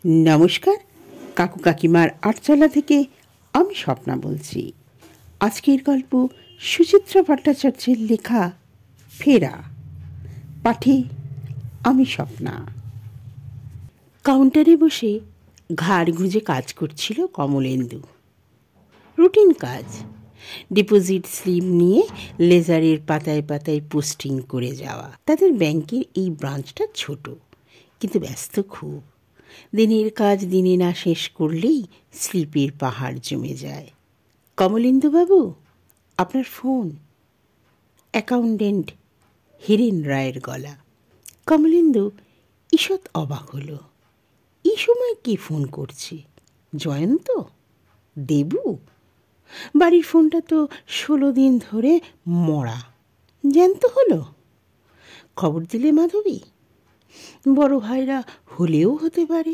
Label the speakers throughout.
Speaker 1: নমস্কার, কাকু কাকিমার আটচালা থেকে আমি স্বপ্না বলছি। আজকের গল্প সুচিত্রা ভট্টাচার্যের লেখা ফেরা। পাঠে আমি স্বপ্না। কাউন্টারে বসে ঘাড় গুঁজে কাজ করছিল কমলেন্দু। রুটিন কাজ, ডিপোজিট স্লিপ নিয়ে লেজারের পাতায় পাতায় পোস্টিং করে যাওয়া। তাদের ব্যাংকের এই ব্রাঞ্চটা ছোট, কিন্তু ব্যস্ত খুব। দিনের কাজ দিনে না শেষ করলেই স্লিপের পাহাড় জমে যায়। কমলেন্দুবাবু, আপনার ফোন। অ্যাকাউন্টেন্ট হিরেন রায়ের গলা। কমলেন্দু ঈষৎ অবাক হলো। এই সময় কে ফোন করছে? জয়ন্ত? দেবু? বাড়ির ফোনটা তো 16 দিন ধরে মরা, জ্যান্ত হলো। খবর দিলে মাধবী? বড় ভাইরা হলেও হতে পারে।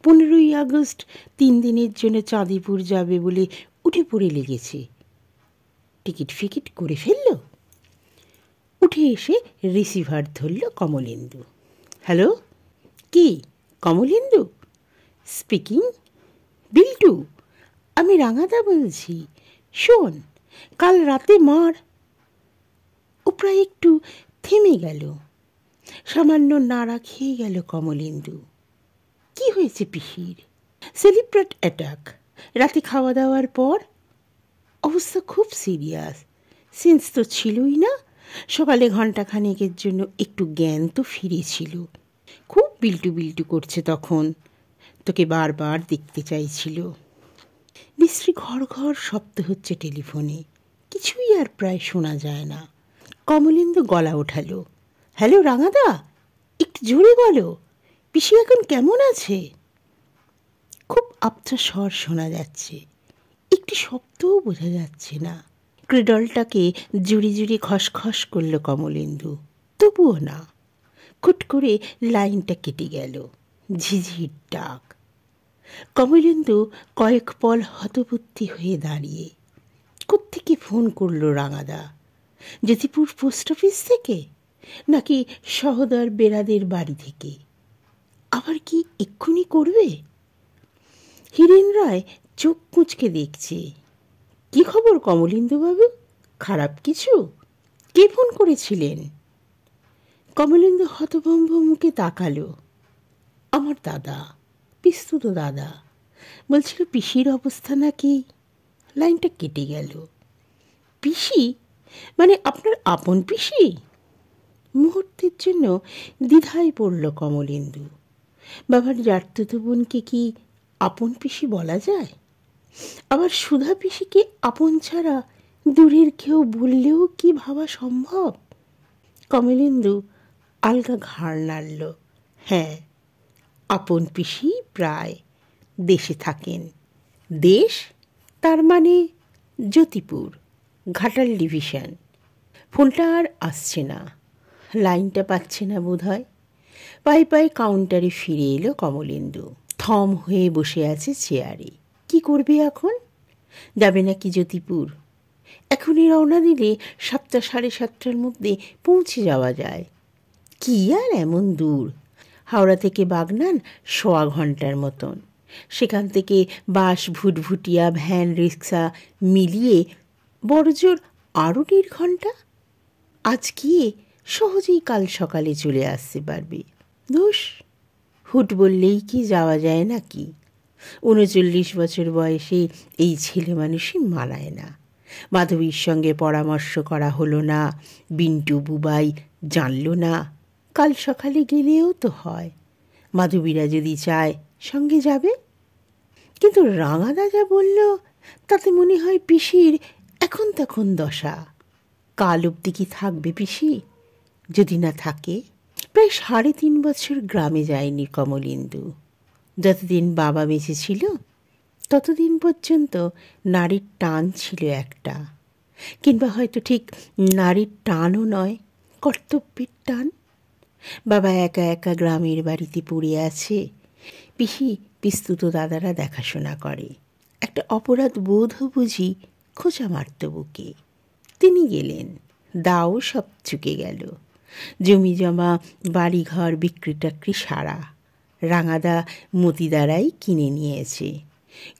Speaker 1: 15ই আগস্ট 3 দিনের জন্য চাঁদিপুর যাবে বলে উঠে পড়ে লেগেছে। টিকিট ফিকিট করে ফেলল। উঠে এসে রিসিভার ধরল কমলেন্দু। হ্যালো, কি কমলেন্দু? স্পিকিং। বিল্টু, আমি রাঙাদা বলছি। শোন, কাল রাতে মার। ও প্রায় একটু থেমে গেল। সামান্য নাড়া খেয়ে গেল কমলেন্দু। কি হয়েছে পিসির? Celebrate attack. রাতে খাওয়া দাওয়ার পর অবস্থা খুব সিরিয়াস। সেন্স তো ছিলই না। সকালে ঘণ্টাখানেকের জন্য একটু জ্ঞান তো ফিরেছিল। খুব বিল্টু বিল্টু করছে তখন। তোকে বারবার দেখতে চাইছিল। বিশ্রী ঘর ঘর শব্দ হচ্ছে টেলিফোনে। কিছুই আর প্রায় শোনা যায় না। কমলেন্দু গলা ওঠালো। হ্যালো রাঙাদা, একটু জোরে বলো, পিসি এখন কেমন আছে? খুব আবছা স্বর শোনা যাচ্ছে, একটি শব্দও বোঝা যাচ্ছে না। ক্রিডলটাকে জুড়ি জুড়ি খসখস করল কমলেন্দু, তবুও না। খুট করে লাইনটা কেটে গেল। ঝিঝির ডাক। কমলেন্দু কয়েক পল হতবুদ্ধি হয়ে দাঁড়িয়ে। কোত্থেকে ফোন করল রাঙাদা? জ্যোতিপুর পোস্ট অফিস থেকে, নাকি সহদর বেরাদের বাড়ি থেকে? আবার কি এক্ষুনি করবে? হিরেন রায় চোখ কুঁচকে দেখছে। কি খবর কমলেন্দুবাবু? খারাপ কিছু? কে ফোন করেছিলেন? কমলেন্দু হতভম্ব মুখে তাকালো। আমার দাদা, পিস্তুত দাদা। বলছিল পিসির অবস্থা নাকি। লাইনটা কেটে গেল। পিসি মানে আপনার আপন পিসি? মুহূর্তের জন্য দ্বিধায় পড়ল কমলেন্দু। বাবার জারতুতো বোনকে কি আপন পিসি বলা যায়? আবার সুধা পিসিকে আপন ছাড়া দূরের কেউ বললেও কি ভাবা সম্ভব? কমলেন্দু আলগা ঘাড় নাড়ল। হ্যাঁ, আপন পিসি প্রায় দেশে থাকেন। দেশ? তার মানে জ্যোতিপুর, ঘাটাল ডিভিশন। ফোনটা আর আসছে না। লাইনটা পাচ্ছে না বোধ হয়। পায়ে পায়ে কাউন্টারে ফিরে এলো কমলেন্দু। থম হয়ে বসে আছে চেয়ারে। কি করবে এখন? যাবে নাকি জ্যোতিপুর? এখনই রওনা দিলে 7টা সাড়ে 7টার মধ্যে পৌঁছে যাওয়া যায়। কি আর এমন দূর? হাওড়া থেকে বাগনান 1.25 ঘন্টার মতন। সেখান থেকে বাস, ভুটভুটিয়া, ভ্যান, রিক্সা মিলিয়ে বড়জোর আরও 1.5 ঘন্টা। আজ গিয়ে সহজেই কাল সকালে চলে আসতে পারবে। দোষ, হুট বললেই কি যাওয়া যায় নাকি? 39 বছর বয়সে এই ছেলে মানুষই মানায় না। মাধবীর সঙ্গে পরামর্শ করা হলো না, বিন্টু বুবাই জানল না। কাল সকালে গেলেও তো হয়। মাধবীরা যদি চায় সঙ্গে যাবে। কিন্তু রাঙাদা যা বলল তাতে মনে হয় পিসির এখন তখন দশা। কাল অবধি কি থাকবে পিসি? যদি না থাকে? প্রায় 3.5 বছর গ্রামে যায়নি কমলেন্দু। যতদিন বাবা বেঁচে ছিল ততদিন পর্যন্ত নারীর টান ছিল একটা, কিংবা হয়তো ঠিক নারীর টানও নয়, কর্তব্যের টান। বাবা একা একা গ্রামের বাড়িতে পড়ে আছে। পিসি পিস্তুত দাদারা দেখাশোনা করে। একটা অপরাধ বোধও বুঝি খোঁচা মারত বুকে। তিনি গেলেন, দাও সব চুকে গেল। জমি জমা, বাড়িঘর বিক্রি টাক্রি সারা। রাঙাদা মতিদারাই কিনে নিয়েছে।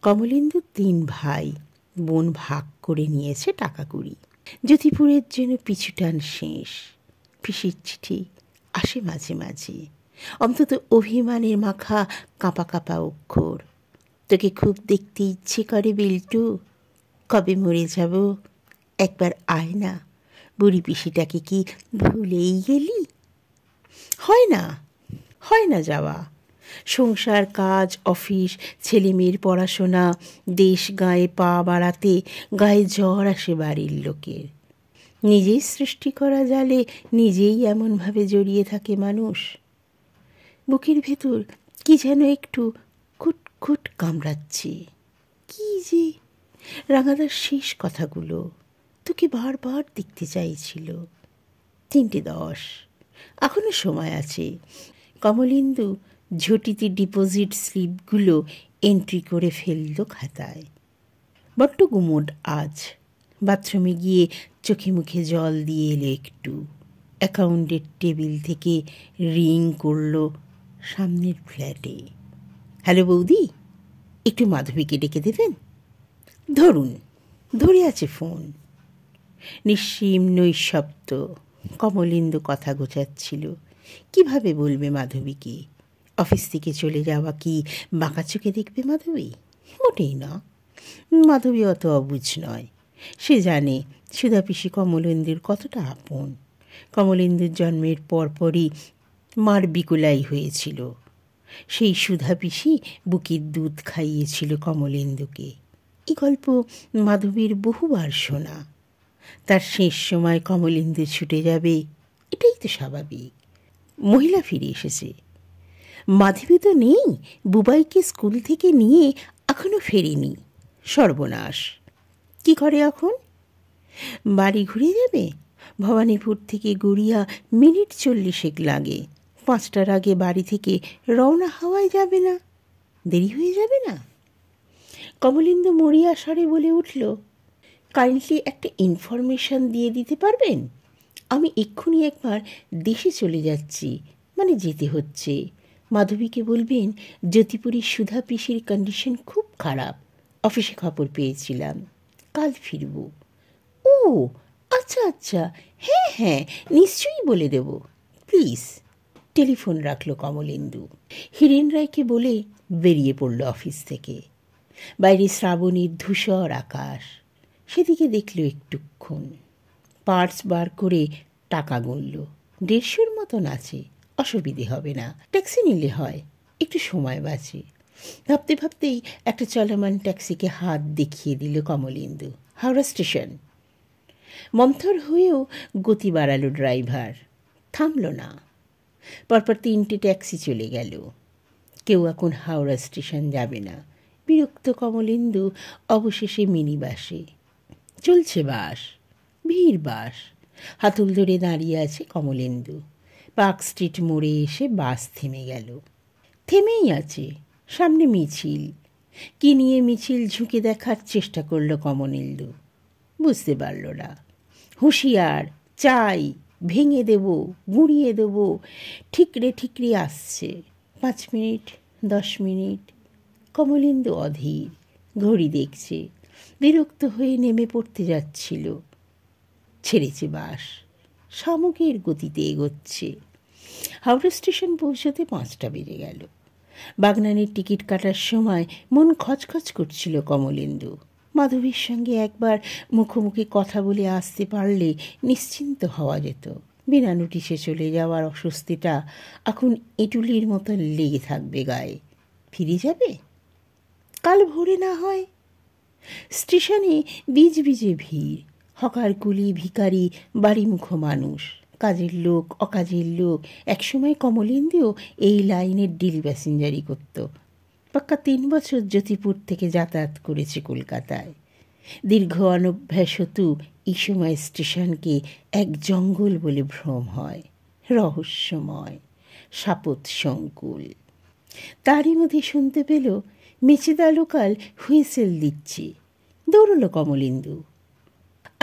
Speaker 1: কমলেন্দু 3 ভাই, বোন ভাগ করে নিয়েছে টাকা কুড়ি। জ্যোতিপুরের জন্য পিছুটান শেষ। পিসির চিঠি আসে মাঝে মাঝে, অন্তত অভিমানের মাখা কাঁপা কাঁপা অক্ষর। তোকে খুব দেখতে ইচ্ছে করে বিল্টু, কবে মরে যাব, একবার আয় না, বুড়ি পিসিটাকে কি ভুলেই গেলি? হয় না যাওয়া। সংসার, কাজ, অফিস, ছেলেমেয়ের পড়াশোনা, দেশ গায়ে পা বাড়াতে গায়ে জ্বর আসে বাড়ির লোকের। নিজেই সৃষ্টি করা জালে নিজেই এমনভাবে জড়িয়ে থাকে মানুষ। বুকের ভেতর কি যেন একটু খুটখুট কামড়াচ্ছে। কি যে রাঙাদার শেষ কথাগুলো, তোকে বারবার দেখতে চাইছিল। 3:10, এখনো সময় আছে। কমলেন্দু ঝটিতে ডিপোজিট স্লিপগুলো এন্ট্রি করে ফেলল খাতায়। বড্ড গুমোট আজ। বাথরুমে গিয়ে চোখে মুখে জল দিয়ে এলো একটু। অ্যাকাউন্টের টেবিল থেকে রিং করল সামনের ফ্ল্যাটে। হ্যালো বৌদি, একটু মাধবীকে ডেকে দেবেন? ধরুন। ধরে আছে ফোন। নিঃসীম নৈশব্দ। কমলেন্দু কথা গোছাচ্ছিল। কিভাবে বলবে মাধবীকে? অফিস থেকে চলে যাওয়া কি বাঁকা চোখে দেখবে মাধবী? মোটেই না। মাধবী অত অবুঝ নয়। সে জানে সুধা পিসি কমলেন্দুর কতটা আপন। কমলেন্দুর জন্মের পরপরই মার বিকলাই হয়েছিল। সেই সুধা পিসি বুকের দুধ খাইয়েছিল কমলেন্দুকে। এই গল্প মাধবীর বহুবার শোনা। তার শেষ সময় কমলেন্দু ছুটে যাবে, এটাই তো স্বাভাবিক। মহিলা ফিরে এসেছে। মাধবী তো নেই, বুবাইকে স্কুল থেকে নিয়ে এখনো ফেরেনি। সর্বনাশ! কি করে এখন? বাড়ি ঘুরে যাবে? ভবানীপুর থেকে গড়িয়া মিনিট 40 লাগে। 5টার আগে বাড়ি থেকে রওনা হওয়াই যাবে না? দেরি হয়ে যাবে না? কমলেন্দু মরিয়া স্বরে বলে উঠল, কাইন্ডলি একটা ইনফরমেশন দিয়ে দিতে পারবেন? আমি এক্ষুনি একবার দেশে চলে যাচ্ছি, মানে যেতে হচ্ছে। মাধবীকে বলবেন জ্যোতিপুরীর সুধা পিসির কন্ডিশন খুব খারাপ। অফিসে খবর পেয়েছিলাম, কাল ফিরব। ও আচ্ছা, হ্যাঁ, নিশ্চয়ই বলে দেব, প্লিজ। টেলিফোন রাখল কমলেন্দু। হিরেন রায়কে বলে বেরিয়ে পড়ল অফিস থেকে। বাইরে শ্রাবণীর ধূসর আকাশ। সেদিকে দেখল একটুক্ষণ। পার্স বার করে টাকা গুনল। 150 মতন আছে, অসুবিধে হবে না। ট্যাক্সি নিলে হয়, একটু সময় বাঁচে। ভাবতে ভাবতেই একটা চলমান ট্যাক্সিকে হাত দেখিয়ে দিল কমলেন্দু। হাওড়া স্টেশন। মন্থর হয়েও গতি বাড়ালো ড্রাইভার। থামল না। পরপর 3টে ট্যাক্সি চলে গেল। কেউ এখন হাওড়া স্টেশন যাবে না। বিরক্ত কমলেন্দু অবশেষে মিনি বাসে। চলছে বাস, ভিড় বাস। হাতল ধরে দাঁড়িয়ে আছে কমলেন্দু। পার্ক স্ট্রিট মোড়ে এসে বাস থেমে গেল। থেমেই আছে। সামনে মিছিল। কি নিয়ে মিছিল ঝুঁকে দেখার চেষ্টা করল কমলেন্দু। বুঝতে পারল না। হুঁশিয়ার, চাই, ভেঙে দেব, গুঁড়িয়ে দেব, ঠিকরে আসছে। 5 মিনিট, 10 মিনিট। কমলেন্দু অধীর। ঘড়ি দেখছে। বিরক্ত হয়ে নেমে পড়তে যাচ্ছিল। ছেড়েছে বাস। শামুকের গতিতে এগোচ্ছে। হাওড়া স্টেশন পৌঁছতে 5টা বেজে গেল। বাগনানের টিকিট কাটার সময় মন খচখচ করছিল কমলেন্দু। মাধবীর সঙ্গে একবার মুখোমুখি কথা বলে আসতে পারলে নিশ্চিন্ত হওয়া যেত। বিনা নোটিশে চলে যাওয়ার অস্বস্তিটা এখন এঁটুলির মতো লেগে থাকবে গায়ে। ফিরে যাবে? কাল ভোরে না হয়। স্টেশনে বিজে ভিড়। হকার, কুলি, ভিখারি, বাড়িমুখো মানুষ, কাজের লোক, অকাজের লোক। একসময় কমলেন্দুও এই লাইনের ডিল প্যাসেঞ্জারি করত। পাক্কা 3 বছর জ্যোতিপুর থেকে যাতায়াত করেছে কলকাতায়। দীর্ঘ অনভ্যাস হতু এই সময় স্টেশনকে এক জঙ্গল বলে ভ্রম হয়। রহস্যময়, সাপত সংকুল। তারই মধ্যে শুনতে পেল মেচেদা লোকাল হুইসেল দিচ্ছে। দৌড়ল কমলেন্দু।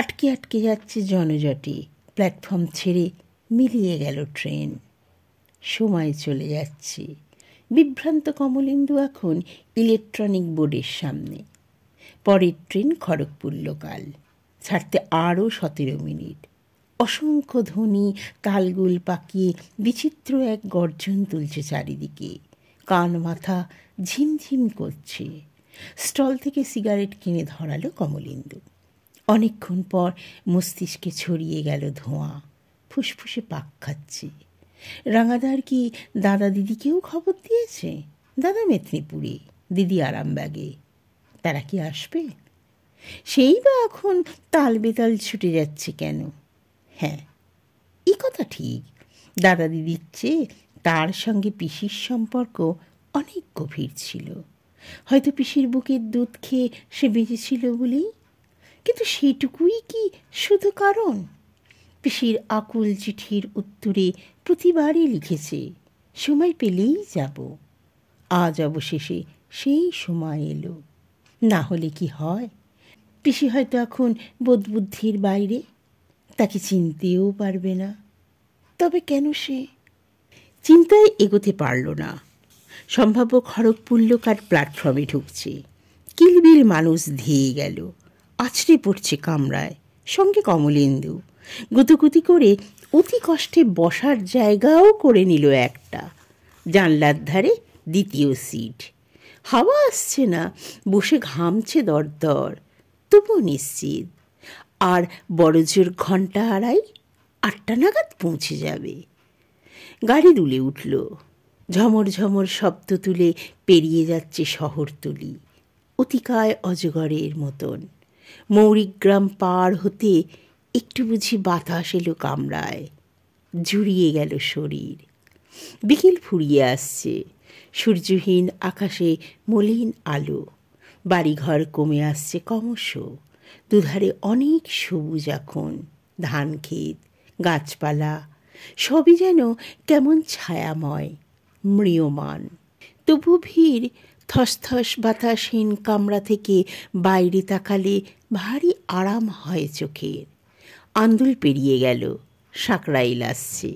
Speaker 1: আটকে যাচ্ছে জনজটে। প্ল্যাটফর্ম ছেড়ে মিলিয়ে গেল ট্রেন। সময় চলে যাচ্ছে। বিভ্রান্ত কমলেন্দু এখন ইলেকট্রনিক বোর্ডের সামনে। পরের ট্রেন খড়গপুর লোকাল, ছাড়তে আরও 17 মিনিট। অসংখ্য ধ্বনি তালগোল পাকিয়ে বিচিত্র এক গর্জন তুলছে চারিদিকে। কান মাথা ঝিমঝিম করছে। স্টল থেকে সিগারেট কিনে ধরালো কমলেন্দু। অনেকক্ষণ পর মস্তিষ্কে ছড়িয়ে গেল ধোঁয়া, ফুসফুসে পাক খাচ্ছে। রাঙাদার কি দাদা দিদিকেও খবর দিয়েছে? দাদা মেদিনীপুরে, দিদি আরামবাগে। তারা কি আসবে? সেই বা এখন তাল বেতাল ছুটে যাচ্ছে কেন? হ্যাঁ, এই কথা ঠিক, দাদা দিদির চেয়ে তার সঙ্গে পিসির সম্পর্ক অনেক গভীর ছিল। হয়তো পিসির বুকের দুধ খেয়ে সে বেঁচেছিল বলেই। কিন্তু সেইটুকুই কি শুধু কারণ? পিসির আকুল চিঠির উত্তরে প্রতিবারই লিখেছে, সময় পেলেই যাব। আজ অবশেষে সেই সময় এলো। না হলে কি হয়? পিসি হয়তো এখন বোধবুদ্ধির বাইরে, তাকে চিনতেও পারবে না। তবে কেন সে? চিন্তায় এগোতে পারল না। সম্ভাব্য খড়গপুর লোকাল প্ল্যাটফর্মে ঢুকছে। কিলবিল মানুষ ধেয়ে গেল, আছড়ে পড়ছে কামরায়, সঙ্গে কমলেন্দু। গুতুগুতি করে অতি কষ্টে বসার জায়গাও করে নিল একটা। জানলার ধারে দ্বিতীয় সিট। হাওয়া আসছে না, বসে ঘামছে দরদর, তবুও নিশ্চিত। আর বড়জোর ঘণ্টা আড়াই, 8টা নাগাদ পৌঁছে যাবে। গাড়ি দুলে উঠল। ঝমর ঝমর শব্দ তুলে পেরিয়ে যাচ্ছে শহরতলি, অতিকায় অজগরের মতন। মৌরিগ্রাম পার হতে একটু বুঝি বাতাস এলো কামরায়, জুড়িয়ে গেল শরীর। বিকেল ফুরিয়ে আসছে, সূর্যহীন আকাশে মলিন আলো। বাড়িঘর কমে আসছে ক্রমশ। দুধারে অনেক সবুজ এখন, ধান ক্ষেত, গাছপালা, সবই যেন কেমন ছায়াময়, ম্রিয়মান। তবু ভিড়। থসথস বাতাসহীন কামরা থেকে বাইরে তাকালে ভারী আরাম হয় চোখের। আন্দুল পেরিয়ে গেল, সাঁকরাইল আসছে।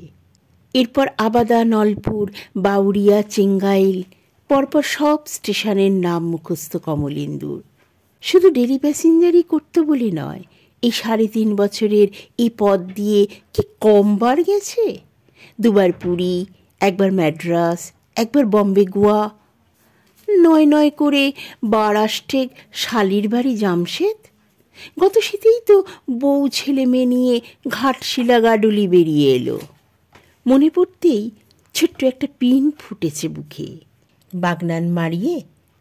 Speaker 1: এরপর আবাদা, নলপুর, বাউরিয়া, চেঙ্গাইল, পরপর সব স্টেশনের নাম মুখস্থ কমলেন্দুর। শুধু ডেলি প্যাসেঞ্জারই করত বলে নয়, এই 3.5 বছরের এই পথ দিয়ে কি কমবার গেছে? 2বার পুরী, 1বার ম্যাড্রাস, 1বার বম্বে, গোয়া, 9 করে বারাষ্টেক শালির বাড়ি জামশেদ। গত শীতেই তো বউ ছেলে মেয়ে নিয়ে ঘাটশিলা গাডুলি বেরিয়ে এলো। মনে পড়তেই ছোট্ট একটা পিন ফুটেছে বুকে। বাগনান মারিয়ে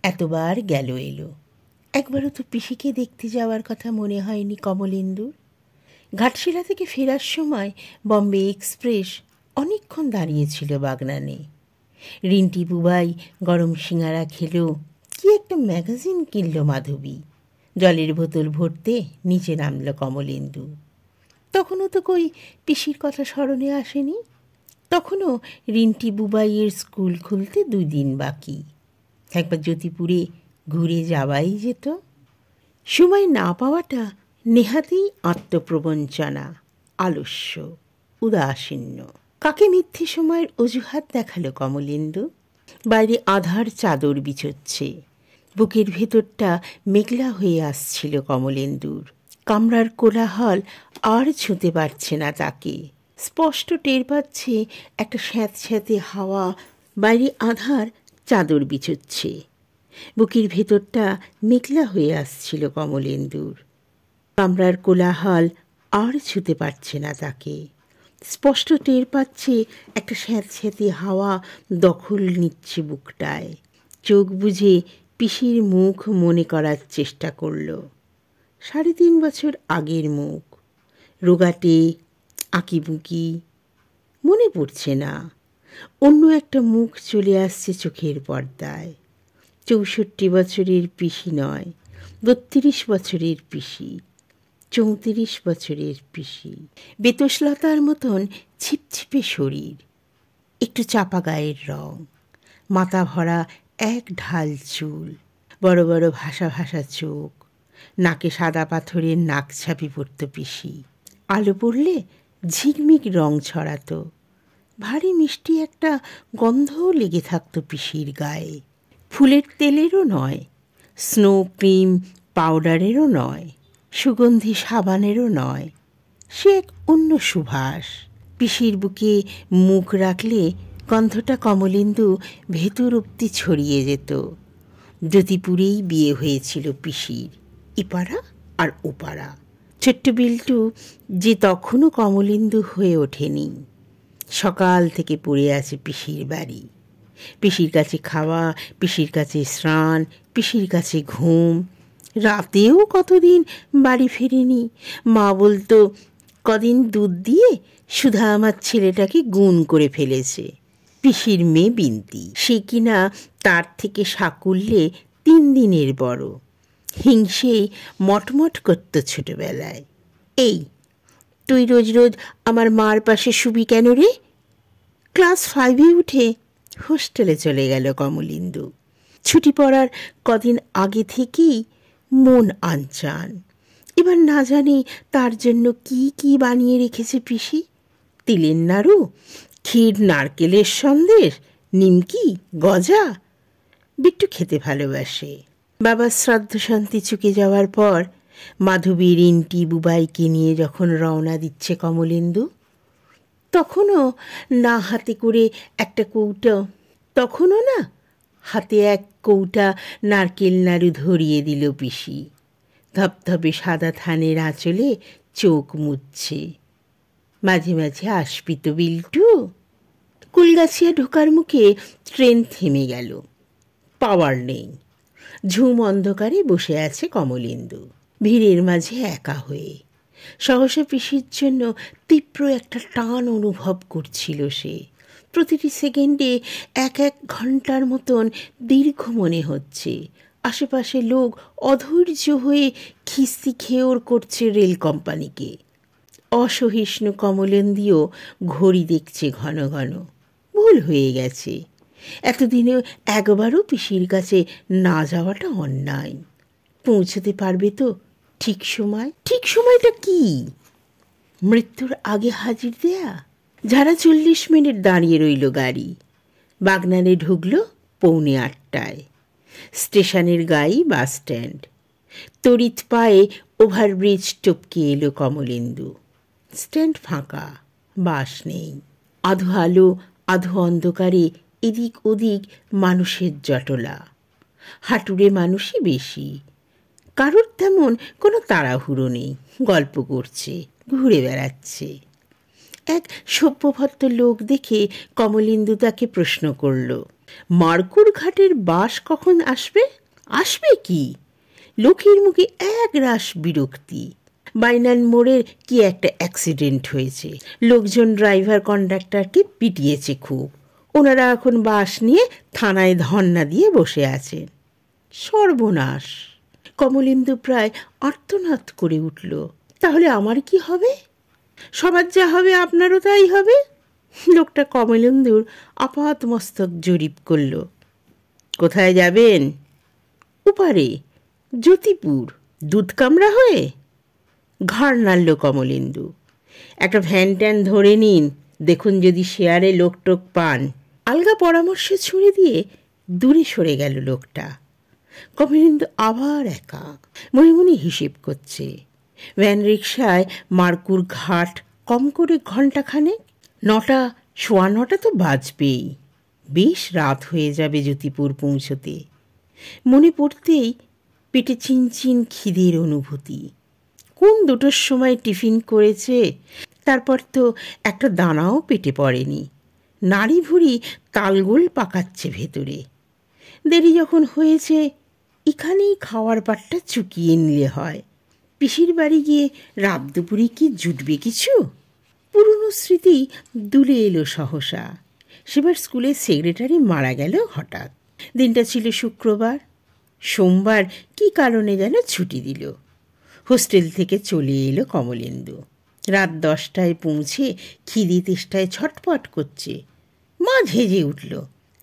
Speaker 1: এতবার গেল এলো, একবারও তো পিসিকে দেখতে যাওয়ার কথা মনে হয়নি কমলেন্দুর। ঘাটশিলা থেকে ফেরার সময় বম্বে এক্সপ্রেস অনেকক্ষণ দাঁড়িয়েছিল বাগনানে। রিন্টি বুবাই গরম সিঙারা খেলো, কি একটা ম্যাগাজিন কিনল মাধবী। জলের বোতল ভরতে নিচে নামল কমলেন্দু। তখনও তো কই পিসির কথা স্মরণে আসেনি। তখনও রিন্টি বুবাইয়ের স্কুল খুলতে 2 দিন বাকি। একবার জ্যোতিপুরে ঘুরে যাওয়াই যেত। সময় না পাওয়াটা নেহাতেই আত্মপ্রবঞ্চনা, আলস্য, উদাসীন্য। কাকে মিথ্যে সময়ের অজুহাত দেখালো কমলেন্দু? বাইরে আধার চাদর বিছোচ্ছে, বুকের ভেতরটা মেঘলা হয়ে আসছিল কমলেন্দুর। কামরার কোলাহল আর ছুঁতে পারছে না তাকে। স্পষ্ট টের পাচ্ছে একটা স্যাঁতস্যাঁতে হাওয়া বাইরে আধার চাদর বিছোচ্ছে। বুকের ভেতরটা মেঘলা হয়ে আসছিল কমলেন্দুর। কামরার কোলাহল আর ছুঁতে পারছে না তাকে। স্পষ্ট টের পাচ্ছে একটা স্যাঁতস্যাঁতে হাওয়া দখল নিচ্ছে বুকটায়। চোখ বুজে পিসির মুখ মনে করার চেষ্টা করল। 3.5 বছর আগের মুখ, রোগাটে, আঁকিবুঁকি। মনে পড়ছে না। অন্য একটা মুখ চলে আসছে চোখের পর্দায়। 64 বছরের পিসি নয়, 32 বছরের পিসি, 34 বছরের পিসি। বেতসলতার মতন ছিপছিপে শরীর, একটু চাপা গায়ের রং, মাথা ভরা এক ঢাল চুল, বড় বড় ভাসা ভাসা চোখ, নাকে সাদা পাথরের নাক ছাপি পড়ত পিসি। আলো পড়লে ঝিকমিক রং ছড়াতো। ভারী মিষ্টি একটা গন্ধও লেগে থাকত পিসির গায়ে। ফুলের তেলেরও নয়, স্নো ক্রিম পাউডারেরও নয়, সুগন্ধি সাবানেরও নয়। সে এক অন্য সুবাস। পিসির বুকে মুখ রাখলে গন্ধটা কমলেন্দু ভেতর অব্দি ছড়িয়ে যেত। জ্যোতিপুরেই বিয়ে হয়েছিল পিসির, এপাড়া আর ওপাড়া। ছোট্ট বিল্টু যে তখনও কমলেন্দু হয়ে ওঠেনি। সকাল থেকে পড়ে আছে পিসির বাড়ি। পিসির কাছে খাওয়া, পিসির কাছে স্নান, পিসির কাছে ঘুম। রাতেও কতদিন বাড়ি ফেরেনি। মা বলতো, কদিন দুধ দিয়ে সুধা আমার ছেলেটাকে গুণ করে ফেলেছে। পিসির মেয়ে বিন্তি, সে কিনা তার থেকে সাকুল্যে 3 দিনের বড়। হিংসেই মটমট করত ছোটবেলায়। এই, তুই রোজ রোজ আমার মার পাশে শুবি কেন রে? ক্লাস 5-এ উঠে হোস্টেলে চলে গেল কমলেন্দু। ছুটি পড়ার কদিন আগে থেকেই মন আনচান। এবার না জানি তার জন্য কি কি বানিয়ে রেখেছে পিসি। তিলের নাড়ু, ক্ষীর, নারকেলের সন্দেশ, নিমকি, গজা। বিট্টু খেতে ভালোবাসে। বাবার শ্রাদ্ধ শান্তি চুকে যাওয়ার পর মাধবী, রিন্টি, বুবাইকে নিয়ে যখন রওনা দিচ্ছে কমলেন্দু, তখনও না হাতে করে একটা কৌটো, তখনও না হাতে এক কৌটা নারকেল নাড়ু ধরিয়ে দিল পিসি। ধপধপে সাদা থানের আঁচলে চোখ মুছছে। মাঝে মাঝে আসবি তো বিল্টু? কুলগাছিয়া ঢোকার মুখে ট্রেন থেমে গেল। পাওয়ার নেই। ঝুম অন্ধকারে বসে আছে কমলেন্দু, ভিড়ের মাঝে একা হয়ে। সহসা পিসির জন্য তীব্র একটা টান অনুভব করছিল সে। প্রতিটি সেকেন্ডে 1-1 ঘন্টার মতন দীর্ঘ মনে হচ্ছে। আশেপাশে লোক অধৈর্য হয়ে খিস্তি খেয়োর করছে রেল কোম্পানিকে। অসহিষ্ণু কমলেন্দুও ঘড়ি দেখছে ঘন ঘন। ভুল হয়ে গেছে। এতদিনেও একবারও পিসির কাছে না যাওয়াটা অন্যায়। পৌঁছতে পারবে তো ঠিক সময়? ঠিক সময়টা কি? মৃত্যুর আগে হাজির দেয়া? যারা 40 মিনিট দাঁড়িয়ে রইল গাড়ি। বাগনানে ঢুকল 7:45। স্টেশনের গায়েই বাস স্ট্যান্ড। তড়িৎ পায়ে ওভারব্রিজ টপকে এলো কমলেন্দু। স্ট্যান্ড ফাঁকা, বাস নেই। আধো আলো আধো অন্ধকারে এদিক ওদিক মানুষের জটলা। হাঁটুরে মানুষই বেশি। কারোর তেমন কোনো তাড়াহুড়ো নেই, গল্প করছে, ঘুরে বেড়াচ্ছে। এক সভ্যভদ্র লোক দেখে কমলেন্দু তাকে প্রশ্ন করল, মার্কুর ঘাটের বাস কখন আসবে? আসবে কি? লোকের মুখে এক রাশ বিরক্তি। বাইনান মোড়ের কি একটা অ্যাক্সিডেন্ট হয়েছে। লোকজন ড্রাইভার কন্ডাক্টরকে পিটিয়েছে খুব। ওনারা এখন বাস নিয়ে থানায় ধর্ণা দিয়ে বসে আছেন। সর্বনাশ! কমলেন্দু প্রায় আর্তনাদ করে উঠল। তাহলে আমার কি হবে? সবার যা হবে আপনারও তাই হবে। লোকটা কমলেন্দুর আপাত মস্তক জরিপ করল। কোথায় যাবেন? ওপারে, জ্যোতিপুর। দুধকামরা হয়ে? ঘাড় নাড়ল কমলেন্দু। একটা ভ্যান ট্যান ধরে নিন, দেখুন যদি শেয়ারে লোক টোক পান। আলগা পরামর্শ ছুঁড়ে দিয়ে দূরে সরে গেল লোকটা। কমলেন্দু আবার একা মনে মনে হিসেব করছে। ভ্যান রিক্সায় মার্কুর ঘাট কম করে ঘণ্টাখানেক। 9টা, 9:15 তো বাজবেই। বেশ রাত হয়ে যাবে জ্যোতিপুর পৌঁছতে। মনে পড়তেই পেটে চিনচিন খিদের অনুভূতি। কোন 2টোর সময় টিফিন করেছে, তারপর তো একটা দানাও পেটে পড়েনি। নাড়ি ভুড়ি তালগোল পাকাচ্ছে ভেতরে। দেরি যখন হয়েছে, এখানেই খাওয়ার পাটটা চুকিয়ে নিলে হয়। পিসির বাড়ি গিয়ে রাত দুপুরে কি জুটবে কিছু? পুরনো স্মৃতি দুলে এলো সহসা। সেবার স্কুলের সেক্রেটারি মারা গেল হঠাৎ। দিনটা ছিল শুক্রবার। সোমবার কি কারণে যেন ছুটি দিল। হোস্টেল থেকে চলে এলো কমলেন্দু। রাত 10টায় পৌঁছে খিদে তেষ্টায় ছটপট করছে। মা ঝেঁজে উঠল,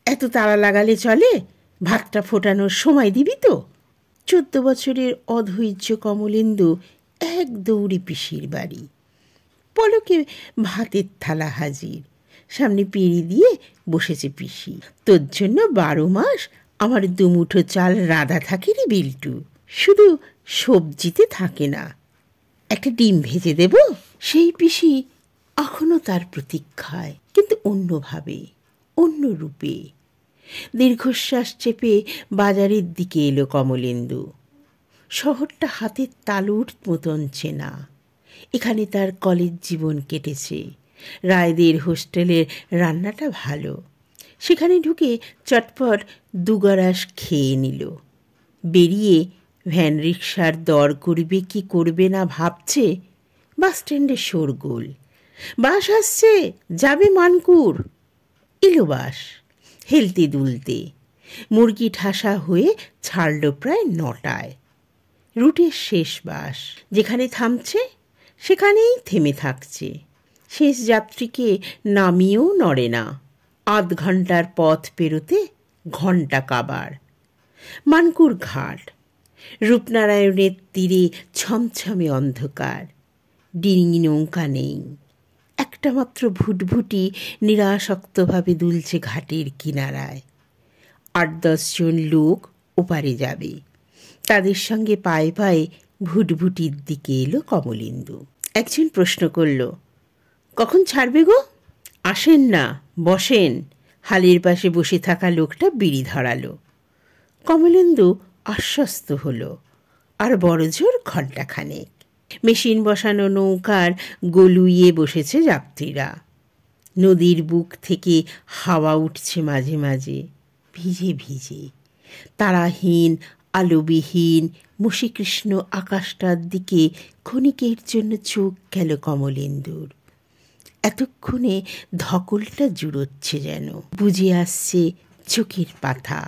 Speaker 1: এত তাড়া লাগালে চলে? ভাতটা ফোটানোর সময় দিবি তো? 14 বছরের অধৈর্য কমলেন্দু এক দৌড়ে পিসির বাড়ি। পলকে ভাতের থালা হাজির। সামনে পিঁড়ি দিয়ে বসেছে পিসি। তোর জন্য 12 মাস আমার দুমুঠো চাল রাঁধা থাকে রে বিল্টু, শুধু সবজিতে থাকে না। একটা ডিম ভেজে দেব। সেই পিসি এখনো তার প্রতীক্ষায়, কিন্তু অন্যভাবে, অন্য রূপে। দীর্ঘশ্বাস চেপে বাজারের দিকে এলো কমলেন্দু। শহরটা হাতের তালুর মতন চেনা। এখানে তার কলেজ জীবন কেটেছে। রায়দের হোস্টেলের রান্নাটা ভালো। সেখানে ঢুকে চটপট দুগরাস খেয়ে নিল। বেরিয়ে ভ্যান রিক্সার দর করবে কি করবে না ভাবছে। বাসস্ট্যান্ডে শোরগোল। বাস আসছে, যাবে মানকুর। এলো বাস, হেলতে দুলতে। মুরগি ঠাসা হয়ে ছাড়ল প্রায় 9টায়। রুটের শেষ বাস। যেখানে থামছে সেখানেই থেমে থাকছে। শেষ যাত্রীকে নামিয়েও নড়ে না। আধ ঘন্টার পথ পেরোতে ঘণ্টা কাবার। মানকুর ঘাট। রূপনারায়ণের তীরে ছমছমে অন্ধকার। ডিঙি নৌকা নেই। একটা মাত্র ভুটভুটি নিরাসক্তভাবে দুলছে ঘাটের কিনারায়। 8-10 জন লোক ওপারে যাবে। তাদের সঙ্গে পায়ে পায়ে ভুটভুটির দিকে এলো কমলেন্দু। একজন প্রশ্ন করল, কখন ছাড়বে গো? আসেন না, বসেন। হালের পাশে বসে থাকা লোকটা বিড়ি ধরালো। কমলেন্দু আশ্বস্ত হলো। আর বড়জোর ঘণ্টাখানেক। মেশিন বসানো নৌকার গলুইয়ে বসেছে যাত্রীরা। নদীর বুক থেকে হাওয়া উঠছে মাঝে মাঝে, ভিজে ভিজে। তারাহীন, আলোবিহীন মুশিকৃষ্ণ আকাশটার দিকে ক্ষণিকের জন্য চোখ গেল কমলেন্দুর। এতক্ষণে ধকলটা জুড়োচ্ছে যেন, বুঝে আসছে চোখের পাতা।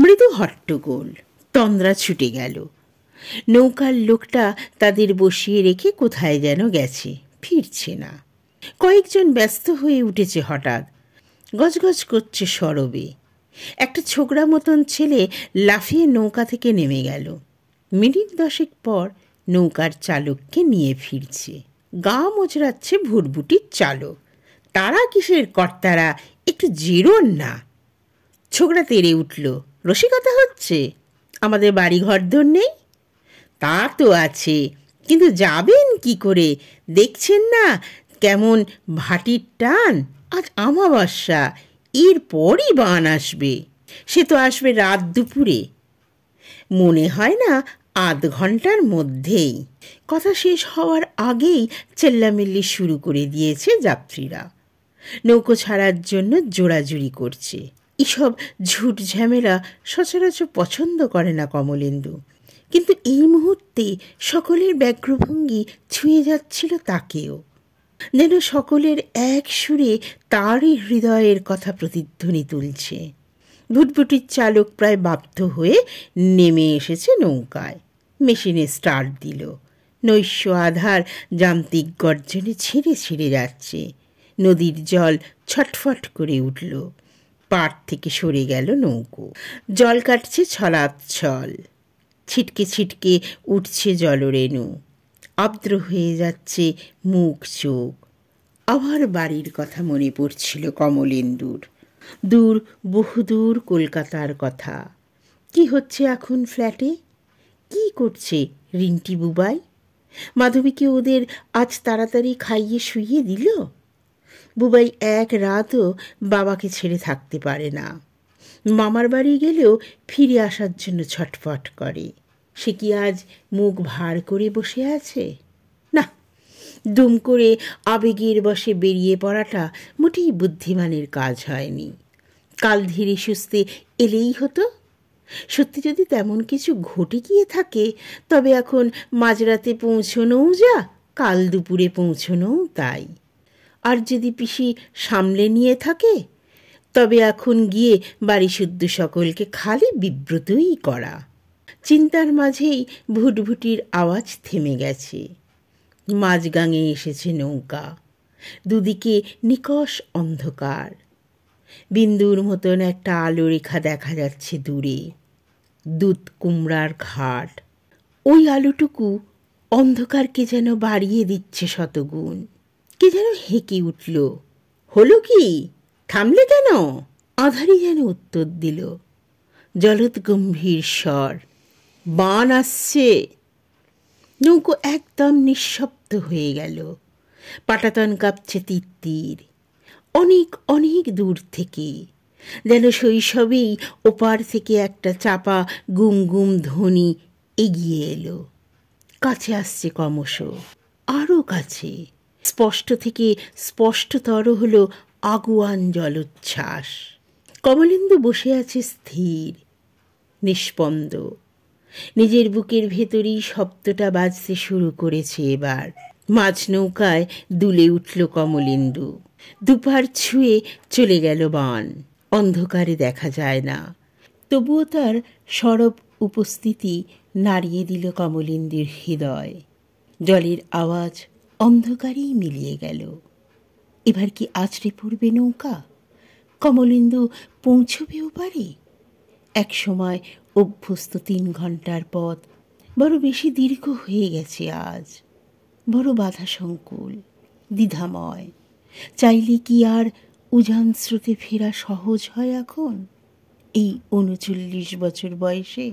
Speaker 1: মৃদু হট্টগোল। তন্দ্রা ছুটে গেল। নৌকার লোকটা তাদের বসিয়ে রেখে কোথায় যেন গেছে, ফিরছে না। কয়েকজন ব্যস্ত হয়ে উঠেছে হঠাৎ। গজগজ করছে সরবে। একটা ছোকরা মতন ছেলে লাফিয়ে নৌকা থেকে নেমে গেল। মিনিট 10 পর নৌকার চালককে নিয়ে ফিরছে। গা মোচড়াচ্ছে ভুটভুটির চালক। তারা কিসের কর্তারা, একটু জিরোন না। ছোকরা তেড়ে উঠল, রসিকতা হচ্ছে? আমাদের বাড়ি ঘরদোর নেই? তা তো আছে, কিন্তু যাবেন কি করে? দেখছেন না কেমন ভাটির টান। আজ অমাবস্যা, এরপরই বান আসবে। সে তো আসবে রাত দুপুরে। মনে হয় না আধ ঘন্টার মধ্যেই। কথা শেষ হওয়ার আগেই চেল্লামিল্লি শুরু করে দিয়েছে যাত্রীরা। নৌকো ছাড়ার জন্য জোড়াজুড়ি করছে। এসব ঝুট ঝামেলা সচরাচর পছন্দ করে না কমলেন্দু, কিন্তু এই মুহূর্তে সকলের ব্যগ্রভঙ্গি ছুঁয়ে যাচ্ছিল তাকেও। যেন সকলের এক সুরে তারই হৃদয়ের কথা প্রতিধ্বনি তুলছে। ভুটভুটির চালক প্রায় বাধ্য হয়ে নেমে এসেছে নৌকায়। মেশিনে স্টার্ট দিল। নৈশ আধার যান্ত্রিক গর্জনে ছিঁড়ে ছিঁড়ে যাচ্ছে। নদীর জল ছটফট করে উঠল। পাড় থেকে সরে গেল নৌকো। জল কাটছে ছলাৎছল। ছিটকে ছিটকে উঠছে জলরেণু। আর্দ্র হয়ে যাচ্ছে মুখ চোখ। আবার বাড়ির কথা মনে পড়ছিল কমলেন্দুর। দূর, বহুদূর কলকাতার কথা। কি হচ্ছে এখন ফ্ল্যাটে? কি করছে রিন্টি বুবাই? মাধবীকে ওদের আজ তাড়াতাড়ি খাইয়ে শুইয়ে দিল? বুবাই এক রাতও বাবাকে ছেড়ে থাকতে পারে না। মামার বাড়ি গেলেও ফিরে আসার জন্য ছটফট করে। সে কি আজ মুখ ভার করে বসে আছে? না, দুম করে আবেগের বশে বেরিয়ে পড়াটা মোটেই বুদ্ধিমানের কাজ হয়নি। কাল ধীরে সুস্থে এলেই হতো। সত্যি যদি তেমন কিছু ঘটে গিয়ে থাকে, তবে এখন মাঝরাতে পৌঁছনোও যা, কাল দুপুরে পৌঁছনোও তাই। আর যদি পিসি সামলে নিয়ে থাকে, তবে এখন গিয়ে বাড়ি শুদ্ধ সকলকে খালি বিব্রতই করা। চিন্তার মাঝেই ভুটভুটির আওয়াজ থেমে গেছে। মাঝগাঙে এসেছে নৌকা। দুদিকে নিকষ অন্ধকার। বিন্দুর মতন একটা আলো রেখা দেখা যাচ্ছে দূরে। দুধ কুমড়ার ঘাট। ওই আলোটুকু অন্ধকারকে যেন বাড়িয়ে দিচ্ছে শতগুণ। কে যেন হেঁকে উঠল, হলো কি, থামলে কেন? আধারি যেন উত্তর দিল, জলৎগম্ভীর স্বর, বান আসছে। নৌকো একদম নিঃশব্দ হয়ে গেল। পাটাতন কাঁপছে তিত্তির, অনেক অনেক দূর থেকে, যেন শৈশবেই ওপার থেকে একটা চাপা গুম গুম ধ্বনি এগিয়ে এলো। কাছে আসছে ক্রমশ, আরও কাছে। স্পষ্ট থেকে স্পষ্টতর হলো আগুয়ান জলোচ্ছ্বাস। কমলেন্দু বসে আছে স্থির, নিষ্পন্দ। নিজের বুকের ভেতরেই শব্দটা বাজতে শুরু করেছে এবার। মাঝ নৌকায় দুলে উঠল কমলেন্দু। দুপার ছুঁয়ে চলে গেল বান। অন্ধকারে দেখা যায় না, তবুও তার সরব উপস্থিতি নাড়িয়ে দিল কমলেন্দুর হৃদয়। জলের আওয়াজ অন্ধকারেই মিলিয়ে গেল। এবার কি আছড়ে পড়বে নৌকা? কমলেন্দু পৌঁছবেও পারে। এক সময় অভ্যস্ত 3 ঘন্টার পথ বড় বেশি দীর্ঘ হয়ে গেছে আজ, বড় বাধাসংকুল, দ্বিধাময়। চাইলে কি আর উজান স্রোতে ফেরা সহজ হয় এখন, এই 39 বছর বয়সে?